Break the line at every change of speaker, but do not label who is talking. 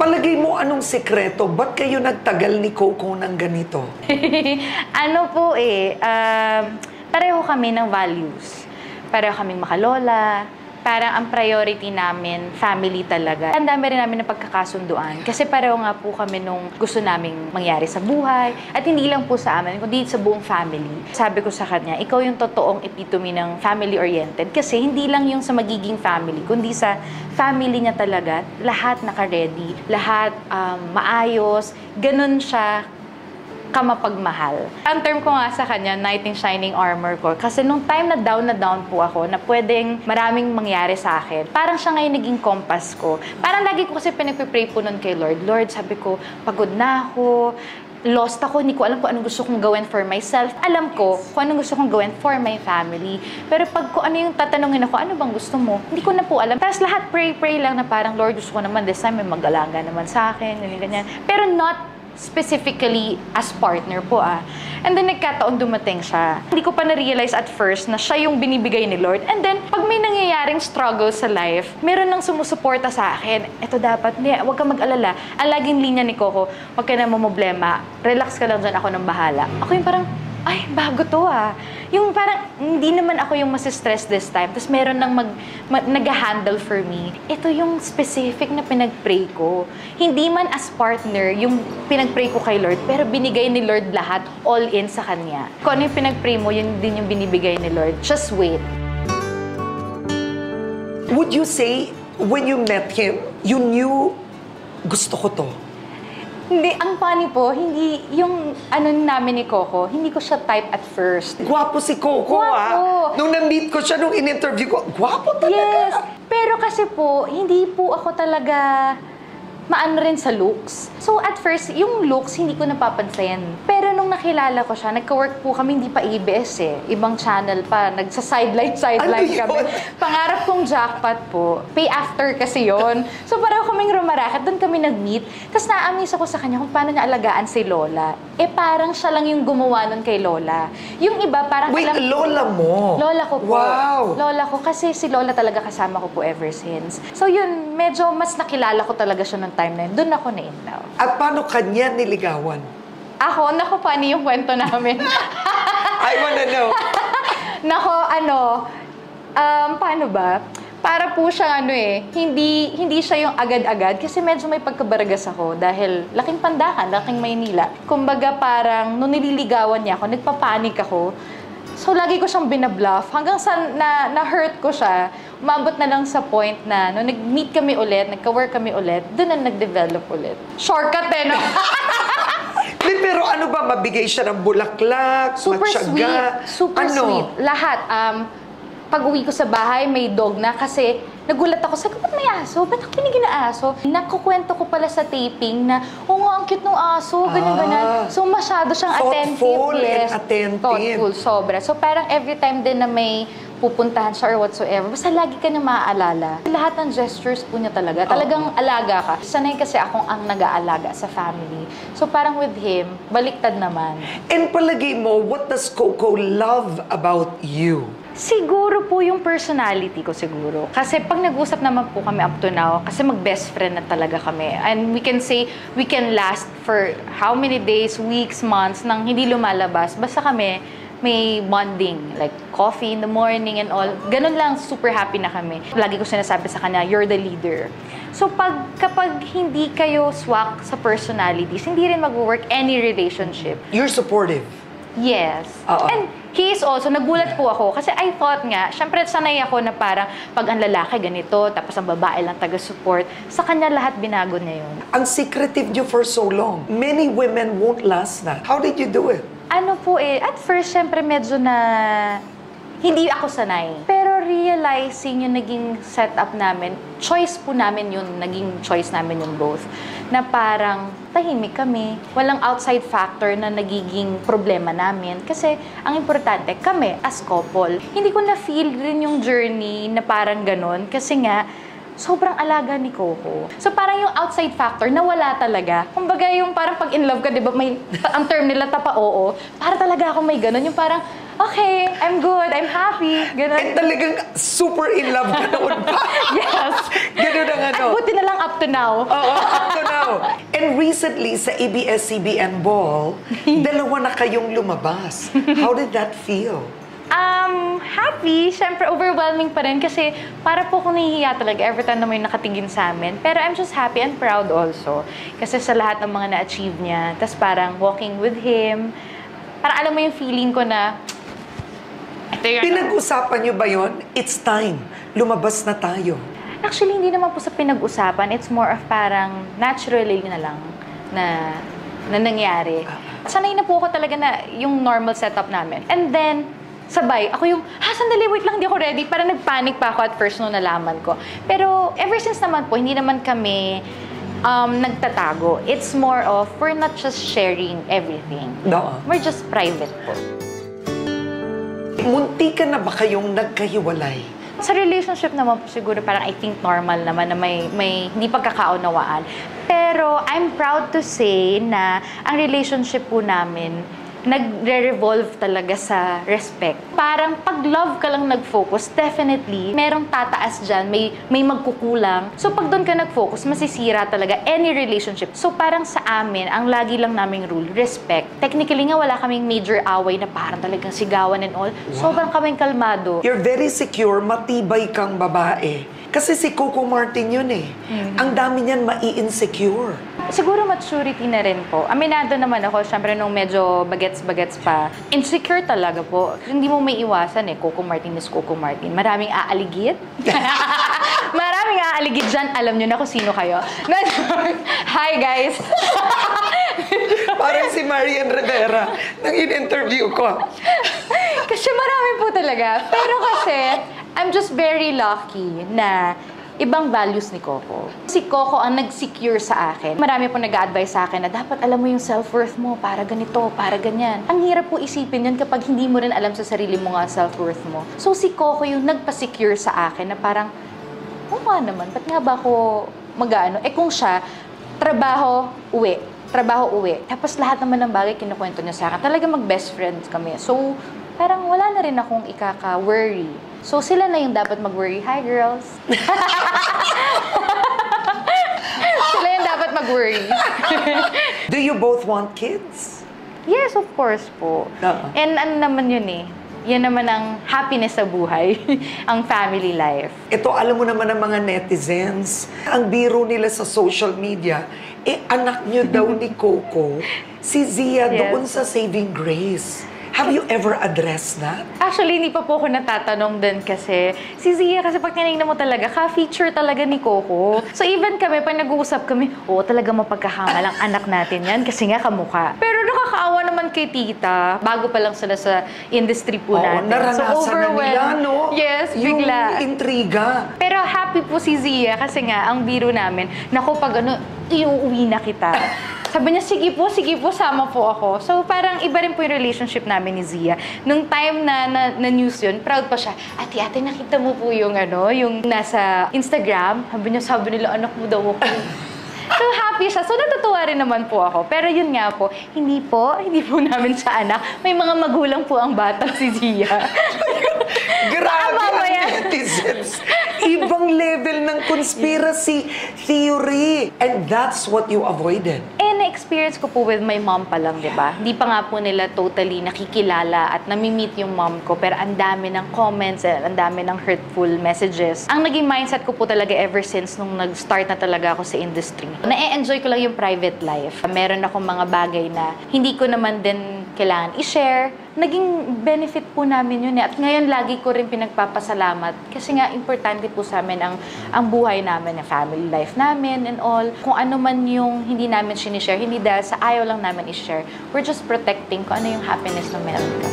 Palagay mo anong sekreto? Ba't kayo nagtagal ni Coco ng ganito?
Ano po pareho kami ng values. Pareho kaming makalola. Parang ang priority namin, family talaga. Ang dami rin namin ng pagkakasunduan. Kasi pareho nga po kami nung gusto naming mangyari sa buhay. At hindi lang po sa amin, kundi sa buong family. Sabi ko sa kanya, ikaw yung totoong epitome ng family-oriented. Kasi hindi lang yung sa magiging family, kundi sa family niya talaga. Lahat naka-ready, lahat maayos. Ganun siya kamapagmahal. Ang term ko nga sa kanya, knight in shining armor ko. Kasi nung time na down po ako, na pwedeng maraming mangyari sa akin, parang siya ngayon naging compass ko. Parang lagi ko kasi pinagpipray po nun kay Lord. Lord, sabi ko, pagod na ako, lost ako, hindi ko alam kung anong gusto kong gawin for myself. Alam ko kung anong gusto kong gawin for my family. Pero pag kung ano yung tatanungin ako, ano bang gusto mo? Hindi ko na po alam. Tapos lahat pray lang na parang, Lord, gusto ko naman this time may mag-alaga naman sa akin, ganyan. Pero not specifically as partner po And then nagkataon dumating siya. Hindi ko pa na-realize at first na siya yung binibigay ni Lord. And then, pag may nangyayaring struggle sa life, meron nang sumusuporta sa akin. Ito dapat, huwag ka mag-alala. Ang laging linya ni Coco, huwag ka na mamblema. Relax ka lang dyan, ako nang bahala. Ako yung parang, ay, bago to Yung parang, hindi naman ako yung masistress this time. Tapos meron nang nag-handle for me. Ito yung specific na pinag-pray ko. Hindi man as partner yung pinag-pray ko kay Lord, pero binigay ni Lord lahat, all in sa Kanya. Kung ano yung pinag-pray mo, yun din yung binibigay ni Lord. Just wait.
Would you say, when you met him, you knew, gusto ko to?
Hindi, ang funny po, hindi, yung ano namin ni Coco, hindi ko siya type at first.
Gwapo si Coco,
Gwapo.
Nung na-meet ko siya, nung in-interview ko, gwapo talaga.
Yes, pero kasi po, hindi po ako talaga maano rin sa looks. So at first, yung looks, hindi ko napapansin. Pero nung nakilala ko siya, nagka-work po kami, hindi pa ABS Ibang channel pa, nagsa-sideline kami. Pangarap kong jackpot po. Pay after kasi yon. So pareho kaming rumaraket, doon kami nag-meet. Tapos na-amaze ako sa kanya kung paano niya alagaan si Lola. Parang siya lang yung gumawa nun kay Lola. Yung iba parang...
Wait, Lola mo?
Lola ko po.
Wow!
Lola ko, kasi si Lola talaga kasama ko po ever since. So yun, medyo mas nakilala ko talaga siya nung time na yun. Doon ako na-in love.
At paano kanya niligawan?
Ako, paano yung kwento namin?
I wanna know.
Paano ba? Para po siyang hindi siya yung agad-agad kasi medyo may pagkabaragas ako dahil laking Pandakan, laking Maynila. Kumbaga parang nung nililigawan niya ako, nagpapanik ako. So lagi ko siyang binabluff hanggang sa na-hurt ko siya. Umabot na lang sa point na nung nag-meet kami ulit, nagka-work kami ulit, doon na nag-develop ulit. Shortcut no?
Pero ano ba, mabigay siya ng bulaklak,
super
matyaga?
Sweet. Super sweet. Lahat. Pag-uwi ko sa bahay, may dog na kasi nagulat ako. Sabi ko, ba't may aso? Ba't ako binigyan na aso? Nakukwento ko pala sa taping na, nga, ang cute ng aso, ganyan. So, masyado siyang attentive.
Thoughtful and attentive.
Thoughtful, sobra. So, parang every time din na may pupuntahan siya or whatsoever, basta lagi ka na maaalala. Lahat ng gestures po niya talaga. Talagang alaga ka. Sanay kasi akong ang nag-aalaga sa family. So, parang with him, baliktad naman.
And palagay mo, what does Coco love about you?
Siguro po yung personality ko siguro. Kasi pag nag-usap naman po kami up to now, kasi mag-best friend na talaga kami. And we can say, we can last for how many days, weeks, months, nang hindi lumalabas. Basta kami, may bonding, like coffee in the morning and all. Ganun lang, super happy na kami. Lagi ko sinasabi sa kanya, you're the leader. So kapag hindi kayo swak sa personalities, hindi rin mag-work any relationship.
You're supportive.
Yes. And he is also, nagulat po ako kasi I thought nga, syempre sanay ako na parang pag ang lalaki ganito, tapos ang babae lang taga-support, sa kanya lahat binago niya yun.
Ang secretive niyo for so long. Many women won't last that. How did you do it?
At first, syempre medyo na hindi ako sanay. Pero realizing yung naging setup namin, choice po namin yun, naging choice namin yung both. Na parang tahimik kami. Walang outside factor na nagiging problema namin. Kasi ang importante, kami as couple. Hindi ko na-feel rin yung journey na parang ganun. Kasi nga, sobrang alaga ni Coco. So parang yung outside factor na wala talaga. Kumbaga yung parang pag in love ka, di ba, may, ang term nila tapa-oo. Para talaga ako may ganun. Yung parang, okay, I'm good, I'm happy. Ganun.
And talagang super in love ka noon pa.
Yes.
Ganun ang ano.
At buti na lang up to now.
Oo, up to now. And recently, sa ABS-CBN Ball, dalawa na kayong lumabas. How did that feel?
Happy. Siyempre, overwhelming pa rin kasi para po akong nahihiya talaga every time na may nakatingin sa amin. Pero I'm just happy and proud also. Kasi sa lahat ng mga na-achieve niya. Tapos parang walking with him. Parang alam mo yung feeling ko na, ito yun.
Pinag-usapan niyo ba yun? It's time. Lumabas na tayo.
Actually, hindi naman po sa pinag-usapan. It's more of parang naturally na lang na nangyari. Sanay na po ako talaga na yung normal setup namin. And then, sabay, ako yung, sandali, wait lang, hindi ako ready. Parang nagpanic pa ako at first nung nalaman ko. Pero ever since naman po, hindi naman kami nagtatago. It's more of, we're not just sharing everything.
No.
We're just private po.
Munti ka na ba kayong nagkahiwalay?
Sa relationship naman po siguro parang I think normal naman na may hindi pagkakaunawaan. Pero I'm proud to say na ang relationship po namin nagre-revolve talaga sa respect. Parang pag love ka lang nag-focus, definitely, merong tataas dyan, may magkukulang. So pag doon ka nag-focus, masisira talaga any relationship. So parang sa amin, ang lagi lang naming rule, respect. Technically nga, wala kaming major away na parang talagang sigawan and all. Sobrang kaming kalmado.
You're very secure, matibay kang babae. Kasi si Coco Martin yun eh. Ang dami niyan mai-insecure.
Siguro maturity na rin po. Aminado naman ako, syempre nung medyo bagets-bagets pa. Insecure talaga po. Hindi mo may iwasan eh. Coco Martin is Coco Martin. Maraming aaligid. Maraming aaligid dyan. Alam nyo na kung sino kayo. Hi guys!
Parang si Marian Rivera nang in-interview ko.
Kasi marami po talaga. Pero kasi, I'm just very lucky na ibang values ni Coco. Si Coco ang nag-secure sa akin. Marami po nag-a-advise sa akin na dapat alam mo yung self-worth mo, para ganito, para ganyan. Ang hirap po isipin yun kapag hindi mo rin alam sa sarili mo nga self-worth mo. So si Coco yung nagpa-secure sa akin na parang, nga naman, ba't nga ba ako mag-ano? Kung siya, trabaho, uwi. Trabaho, uwi. Tapos lahat naman ng bagay kinukwento niya sa akin. Talaga mag-best friends kami. So, parang wala na rin akong ikaka-worry. So, sila na yung dapat mag-worry. Hi, girls! Sila yung dapat mag-worry.
Do you both want kids?
Yes, of course po. And ano naman yun eh. Yan naman ang happiness sa buhay. Ang family life.
Ito, alam mo naman ng mga netizens, ang biro nila sa social media, anak niyo daw ni Coco, si Zia doon sa Saving Grace. Have you ever addressed that?
Actually, hindi pa po ako natatanong din kasi si Zia, kasi pag tinignan mo talaga, ka-feature talaga ni Coco. So even kami, pag nag-uusap kami, talaga mapagkahanga lang anak natin yan kasi nga kamukha. Pero nakakaawa naman kay tita. Bago pa lang sila sa industry po natin.
Naranasan na nila, no?
Yes, bigla.
Yung intriga.
Pero happy po si Zia kasi nga, ang biro namin, naku, pag iuwi na kita. Sabi niya, sige po, sama po ako. So, parang iba rin po yung relationship namin ni Zia. Nung time na news yun, proud pa siya. Ate, nakita mo po yung yung nasa Instagram. Sabi nila, anak mo daw ako. So, happy siya. So, natutuwa rin naman po ako. Pero yun nga po, hindi po namin sa anak. May mga magulang po ang batang si Zia.
Grabe ang netizens. Ibang level ng conspiracy theory. And that's what you avoided.
Na-experience ko po with my mom pa lang, di ba? Hindi pa nga po nila totally nakikilala at nami-meet yung mom ko. Pero ang dami ng comments, ang dami ng hurtful messages. Ang naging mindset ko po talaga ever since nung nag-start na talaga ako sa industry. Na-enjoy ko lang yung private life. Meron akong mga bagay na hindi ko naman din kailangan i-share. Naging benefit po namin yun eh. At ngayon, lagi ko rin pinagpapasalamat. Kasi nga, importante po sa amin ang buhay namin, ang family life namin and all. Kung ano man yung hindi namin sinishare, hindi dahil sa ayaw lang namin i-share. We're just protecting kung ano yung happiness na meron ka.